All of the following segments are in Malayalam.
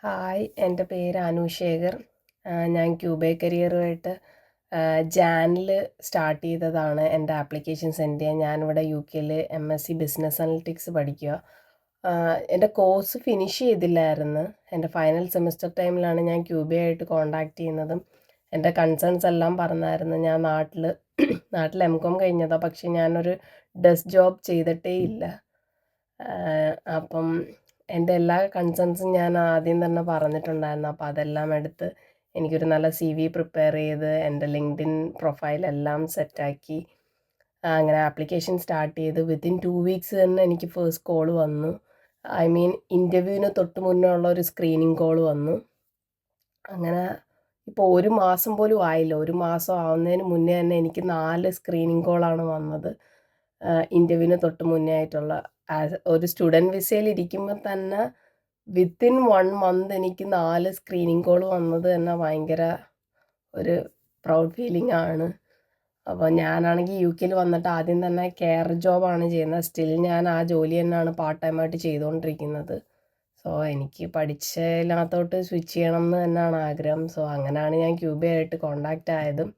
ഹായ്, എൻ്റെ പേര് അനുശേഖർ. ഞാൻ ക്യൂബേ കരിയറുമായിട്ട് ജാനിൽ സ്റ്റാർട്ട് ചെയ്തതാണ് എൻ്റെ ആപ്ലിക്കേഷൻ സെൻഡ് ചെയ്യാൻ. ഞാനിവിടെ UK MSc ബിസിനസ് അനലിറ്റിക്സ് പഠിക്കുക. എൻ്റെ കോഴ്സ് ഫിനിഷ് ചെയ്തില്ലായിരുന്നു. എൻ്റെ ഫൈനൽ സെമിസ്റ്റർ ടൈമിലാണ് ഞാൻ ക്യൂബേ ആയിട്ട് കോൺടാക്റ്റ് ചെയ്യുന്നതും എൻ്റെ കൺസേൺസ് എല്ലാം പറഞ്ഞായിരുന്നു. ഞാൻ നാട്ടിൽ MCOM കഴിഞ്ഞതാണ്, പക്ഷേ ഞാനൊരു ഡെസ്ക് ജോബ് ചെയ്തിട്ടേ ഇല്ല. അപ്പം എൻ്റെ എല്ലാ കൺസേൺസും ഞാൻ ആദ്യം തന്നെ പറഞ്ഞിട്ടുണ്ടായിരുന്നു. അപ്പോൾ അതെല്ലാം എടുത്ത് എനിക്കൊരു നല്ല CV പ്രിപ്പയർ ചെയ്ത് എൻ്റെ ലിങ്ക്ഡിൻ പ്രൊഫൈലെല്ലാം സെറ്റാക്കി അങ്ങനെ ആപ്ലിക്കേഷൻ സ്റ്റാർട്ട് ചെയ്ത് വിത്തിൻ 2 വീക്സ് തന്നെ എനിക്ക് ഫസ്റ്റ് കോൾ വന്നു. ഇൻ്റർവ്യൂവിന് തൊട്ട് മുന്നേ ഉള്ള ഒരു സ്ക്രീനിങ് കോൾ വന്നു. അങ്ങനെ ഇപ്പോൾ 1 മാസം പോലും ആയില്ല. 1 മാസം ആവുന്നതിന് മുന്നേ തന്നെ എനിക്ക് 4 സ്ക്രീനിങ് കോളാണ് വന്നത്. ഇൻ്റർവ്യൂവിന് തൊട്ട് മുന്നേ ആയിട്ടുള്ള ഒരു സ്റ്റുഡൻറ്റ് വിസയിൽ ഇരിക്കുമ്പോൾ തന്നെ വിത്തിൻ 1 മന്ത് എനിക്ക് 4 സ്ക്രീനിങ് കോൾ വന്നത് തന്നെ ഭയങ്കര ഒരു പ്രൗഡ് ഫീലിംഗ് ആണ്. അപ്പോൾ ഞാനാണെങ്കിൽ UK വന്നിട്ട് ആദ്യം തന്നെ കെയർ ജോബാണ് ചെയ്യുന്നത്. സ്റ്റിൽ ഞാൻ ആ ജോലി തന്നെയാണ് പാർട്ട് ടൈമായിട്ട് ചെയ്തുകൊണ്ടിരിക്കുന്നത്. സോ എനിക്ക് പഠിച്ചതിനകത്തോട്ട് സ്വിച്ച് ചെയ്യണം എന്ന് തന്നെയാണ് ആഗ്രഹം. സോ അങ്ങനെയാണ് ഞാൻ ക്യൂബേ ആയിട്ട് കോണ്ടാക്റ്റ് ആയതും.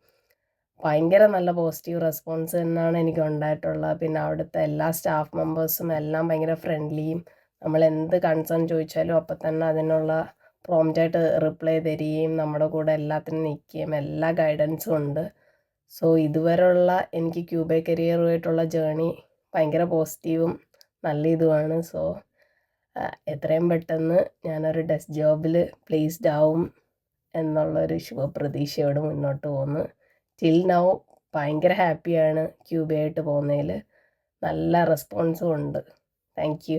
ഭയങ്കര നല്ല പോസിറ്റീവ് റെസ്പോൺസ് തന്നെയാണ് എനിക്ക് ഉണ്ടായിട്ടുള്ളത്. പിന്നെ അവിടുത്തെ എല്ലാ സ്റ്റാഫ് മെമ്പേഴ്സും എല്ലാം ഭയങ്കര ഫ്രണ്ട്ലിയും, നമ്മൾ എന്ത് കൺസേൺ ചോദിച്ചാലും അപ്പം തന്നെ അതിനുള്ള പ്രോംപ്റ്റായിട്ട് റിപ്ലൈ തരികയും നമ്മുടെ കൂടെ എല്ലാത്തിനും നിൽക്കുകയും എല്ലാ ഗൈഡൻസും ഉണ്ട്. സോ ഇതുവരെയുള്ള എനിക്ക് ക്യൂബേ കരിയറുമായിട്ടുള്ള ജേണി ഭയങ്കര പോസിറ്റീവും നല്ല ഇതുമാണ്. സോ എത്രയും പെട്ടെന്ന് ഞാനൊരു ഡെസ്ക് ജോബിൽ പ്ലേസ്ഡ് ആവും എന്നുള്ളൊരു ശുഭപ്രതീക്ഷയോട് മുന്നോട്ട് പോകുന്നു. ടിൽ നൗ ഭയങ്കര ഹാപ്പിയാണ് ക്യൂബേ ആയിട്ട് പോകുന്നതിൽ. നല്ല റെസ്പോൺസും ഉണ്ട്. Thank you.